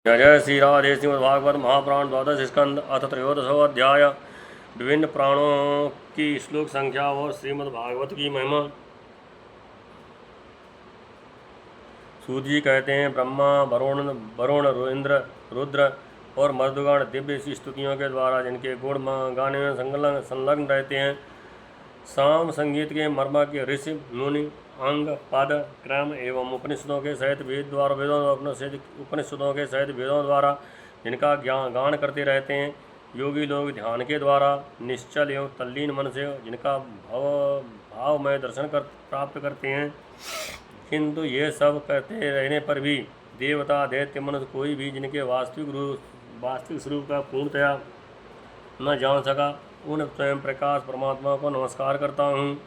जय जय श्री राधे। श्रीमद्भागवत महापुराण द्वादश स्कंद अथ त्रयोदशो अध्याय। विभिन्न प्राणों की श्लोक संख्या और श्रीमद्भागवत की महिमा। सूत जी कहते हैं, ब्रह्मा, वरुण, इंद्र, रुद्र और मरुदगण दिव्य स्तुतियों के द्वारा जिनके गुण गाने में संलग्न रहते हैं, साम संगीत के मर्म के ऋषि मुनि अंग पद क्रम एवं उपनिषदों के सहित उपनिषदों के सहित वेदों द्वारा जिनका गान करते रहते हैं, योगी लोग ध्यान के द्वारा निश्चल एवं तल्लीन मन से जिनका भावमय दर्शन प्राप्त करते हैं, किंतु ये सब करते रहने पर भी देवता दैत्य मनुष्य कोई भी जिनके वास्तविक स्वरूप का पूर्णतया न जान सका, उन स्वयं प्रकाश परमात्मा को नमस्कार करता हूँ।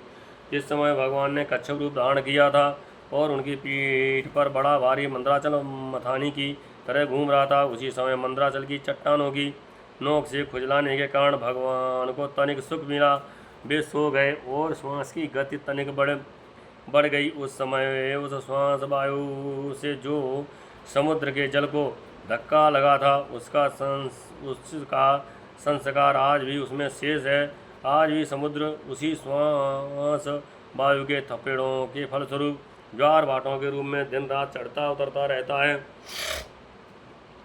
इस समय भगवान ने कच्छप रूप धारण किया था और उनकी पीठ पर बड़ा भारी मंदराचल मथानी की तरह घूम रहा था। उसी समय मंदराचल की चट्टानों की नोक से खुजलाने के कारण भगवान को तनिक सुख मिला। वे सो गए और श्वास की गति तनिक बढ़ गई। उस समय उस श्वास वायु से जो समुद्र के जल को धक्का लगा था, उसका संस्कार आज भी उसमें शेष है। आज भी समुद्र उसी श्वास वायु के थपेड़ों के फलस्वरूप ज्वार भाटों के रूप में दिन रात चढ़ता उतरता रहता है।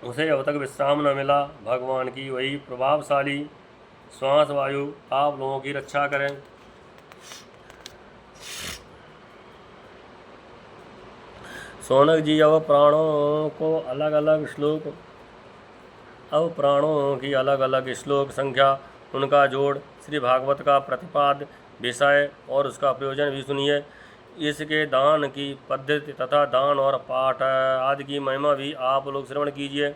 उसे अब तक विश्राम न मिला। भगवान की वही प्रभावशाली श्वास वायु आप लोगों की रक्षा करें। सोनक जी, अब प्राणों की अलग अलग श्लोक संख्या, उनका जोड़, श्री भागवत का प्रतिपाद्य विषय और उसका प्रयोजन भी सुनिए। इसके दान की पद्धति तथा दान और पाठ आदि की महिमा भी आप लोग श्रवण कीजिए।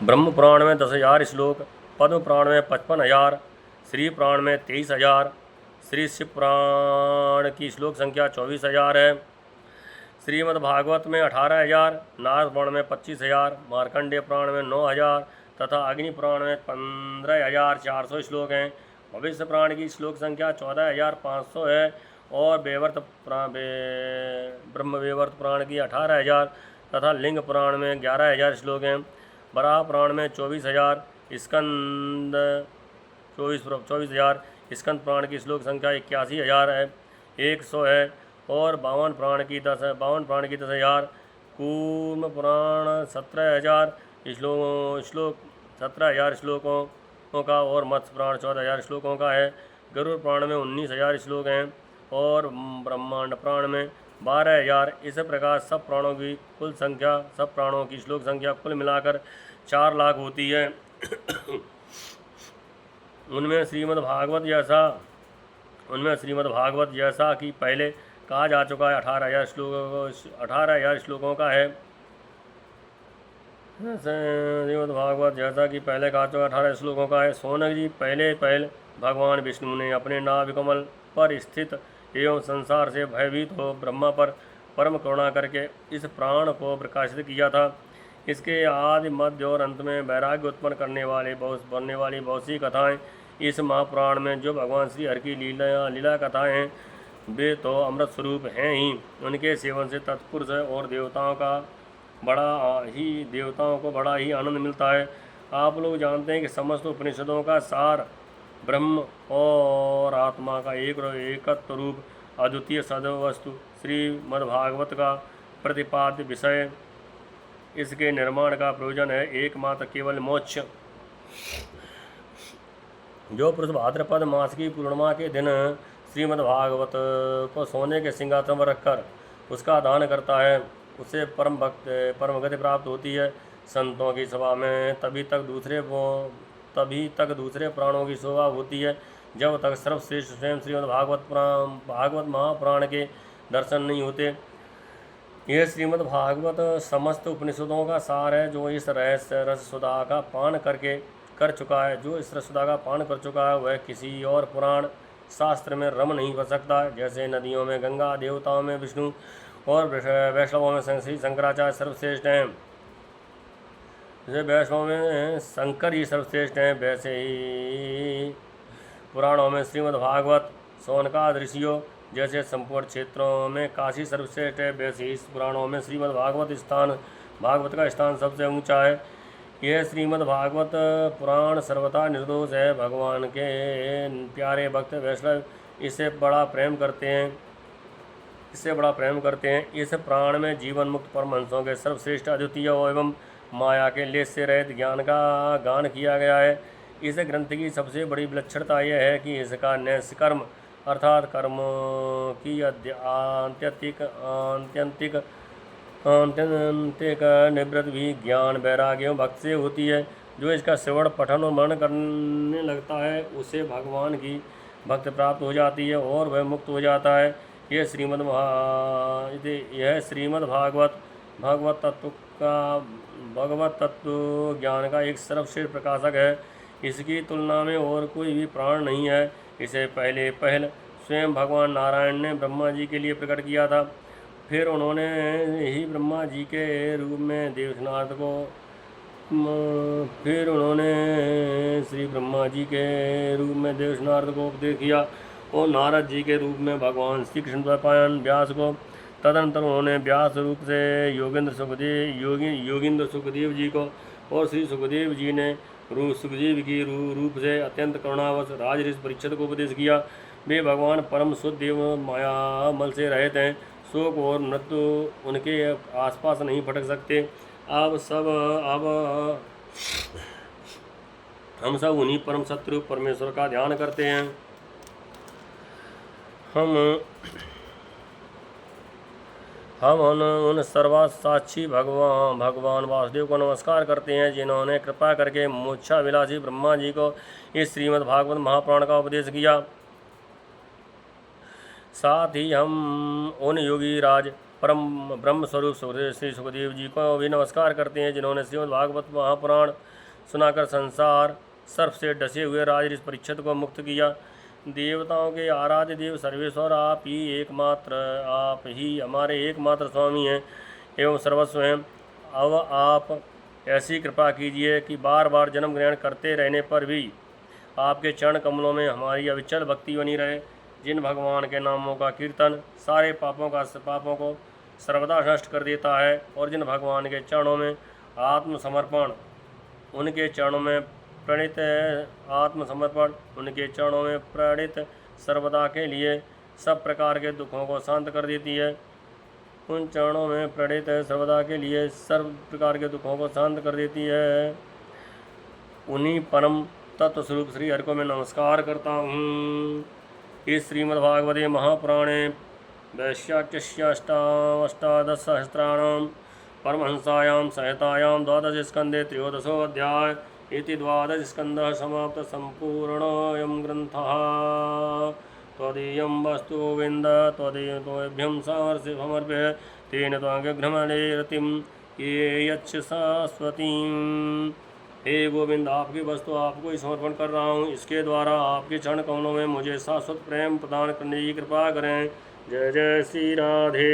ब्रह्म पुराण में 10,000 श्लोक, पद्म पुराण में 55,000, श्री पुराण में 23,000, श्री शिव पुराण की श्लोक संख्या 24,000 है, श्रीमद्भागवत में 18,000, नारद पुराण में 25,000, मार्कंडेय पुराण में 9,000 तथा अग्नि पुराण में 15,400 श्लोक हैं। भविष्य पुराण की श्लोक संख्या 14,500 है और ब्रह्मवेवर्त पुराण की 18,000 तथा लिंग पुराण में 11,000 श्लोक हैं। वराह पुराण में 24,000, स्कंद 24,000, स्कंद पुराण की श्लोक संख्या 81,000 है, 100 है और 52 पुराण की 10,000, कूर्म पुराण 17,000 श्लोक 17,000 श्लोकों का और मत्स्य पुराण 14,000 श्लोकों का है। गरुड़ पुराण में 19,000 श्लोक हैं और ब्रह्मांड पुराण में 12,000। इस प्रकार सब प्राणों की श्लोक संख्या कुल मिलाकर 4 लाख होती है। उनमें श्रीमद्भागवत जैसा कि पहले कहा जा चुका है 18,000 श्लोकों का है। श्रीमद्भागवत जैसा कि पहले कहा चुका 18 श्लोकों का है। सोनक जी, पहले भगवान विष्णु ने अपने नाभि कमल पर स्थित एवं संसार से भयभीत हो ब्रह्मा पर परम करुणा करके इस प्राण को प्रकाशित किया था। इसके आदि मध्य और अंत में वैराग्य उत्पन्न करने वाली बहुत सी कथाएँ इस महापुराण में जो भगवान श्री हरि की लीला कथाएँ हैं, वे तो अमृत स्वरूप हैं ही। उनके सेवन से तत्पुरुष और देवताओं को बड़ा ही आनंद मिलता है। आप लोग जानते हैं कि समस्त उपनिषदों का सार ब्रह्म और आत्मा का एकत्व रूप अद्वितीय सदैव वस्तु श्रीमद्भागवत का प्रतिपाद्य विषय, इसके निर्माण का प्रयोजन है एकमात्र केवल मोक्ष। जो पुरुष भाद्रपद मास की पूर्णिमा के दिन श्रीमद्भागवत को सोने के सिंहासन पर रखकर उसका दान करता है, उसे परम गति प्राप्त होती है। संतों की सभा में तभी तक दूसरे प्राणों की शोभा होती है जब तक सर्वश्रेष्ठ स्वयं श्रीमद्भागवत महापुराण के दर्शन नहीं होते। यह श्रीमद्भागवत समस्त उपनिषदों का सार है। जो इस रससुधा का पान कर चुका है वह किसी और पुराण शास्त्र में रम नहीं कर सकता। जैसे नदियों में गंगा, देवताओं में विष्णु और वैष्णवों में श्री शंकराचार्य सर्वश्रेष्ठ हैं, जैसे वैष्णव में शंकर ही सर्वश्रेष्ठ हैं, वैसे ही पुराणों में श्रीमद्भागवत शौनकादि ऋषियों जैसे संपूर्ण क्षेत्रों में काशी सर्वश्रेष्ठ है, वैसे इस पुराणों में श्रीमद् भागवत का स्थान सबसे ऊंचा है। यह श्रीमद् भागवत पुराण सर्वथा निर्दोष है। भगवान के प्यारे भक्त वैष्णव इससे बड़ा प्रेम करते हैं। इस प्राण में जीवन मुक्त परमहंसों के सर्वश्रेष्ठ अद्वितीय एवं माया के लेस से रहित ज्ञान का गान किया गया है। इस ग्रंथ की सबसे बड़ी विलक्षणता यह है कि इसका नैष्कर्म अर्थात कर्म की आत्यंतिक निवृत्त भी ज्ञान वैराग्य एवं भक्त से होती है। जो इसका श्रवण पठन और मनन करने लगता है उसे भगवान की भक्त प्राप्त हो जाती है और वह मुक्त हो जाता है। यह श्रीमद् भगवत तत्व ज्ञान का एक सर्वश्रेष्ठ प्रकाशक है। इसकी तुलना में और कोई भी प्राण नहीं है। इसे पहल स्वयं भगवान नारायण ने ब्रह्मा जी के लिए प्रकट किया था। फिर उन्होंने ही ब्रह्मा जी के रूप में श्री ब्रह्मा जी के रूप में देवनाथ को उपदेश किया और नारद जी के रूप में भगवान श्री कृष्ण द्वैपायन व्यास को। तदनंतर उन्होंने व्यास रूप से योगींद्र सुखदेव जी को और श्री सुखदेव जी ने सुखदेव की रूप से अत्यंत करुणावश राजऋषि परीक्षित को उपदेश किया। वे भगवान परम शुद्ध एवं मायामल से रहित हैं। शोक और मृत्यु उनके आसपास नहीं भटक सकते। हम सब उन्हीं परम शत्रु परमेश्वर का ध्यान करते हैं। हम उन सर्वसाक्षी भगवान वासुदेव को नमस्कार करते हैं जिन्होंने कृपा करके मोक्षाभिलाषी ब्रह्मा जी को इस श्रीमद् भागवत महापुराण का उपदेश किया। साथ ही हम उन योगी राज परम ब्रह्म स्वरूप श्री सुखदेव जी को भी नमस्कार करते हैं जिन्होंने श्रीमद् भागवत महापुराण सुनाकर संसार सर्प से डसे हुए राजऋषि परीक्षित को मुक्त किया। देवताओं के आराध्य देव सर्वेश्वर आप ही हमारे एकमात्र स्वामी हैं एवं सर्वस्व हैं। अब आप ऐसी कृपा कीजिए कि बार बार जन्म ग्रहण करते रहने पर भी आपके चरण कमलों में हमारी अविचल भक्ति बनी रहे। जिन भगवान के नामों का कीर्तन सारे पापों को सर्वदा नष्ट कर देता है और जिन भगवान के चरणों में आत्मसमर्पण उनके चरणों में प्रणित सर्वदा के लिए सब प्रकार के दुखों को शांत कर देती है। उन चरणों में प्रणित सर्वदा के लिए सर्व प्रकार के दुखों को शांत कर देती है। उन्हीं परम तत्व स्वरूप श्री हरि को मैं नमस्कार करता हूँ। इस श्रीमद्भागवते महापुराणे वैशाख्यष्टादशसहस्राणां परमहंसायां संहितायां 12 स्कन्धे 13 इति 12 स्कन्धः समाप्तः सम्पूर्णोऽयं ग्रन्थः। त्वदीयं वस्तु गोविन्द त्वदीयं सामर्थ्य समर्प्य तेन त्वाङ्घ्रमणे रतिं ये यच्छ शाश्वतीम्। हे गोविंद, आपकी वस्तु आपको ही समर्पण कर रहा हूँ। इसके द्वारा आपके चरण कमलों में मुझे शाश्वत प्रेम प्रदान करने की कृपा करें। जय जय श्री राधे।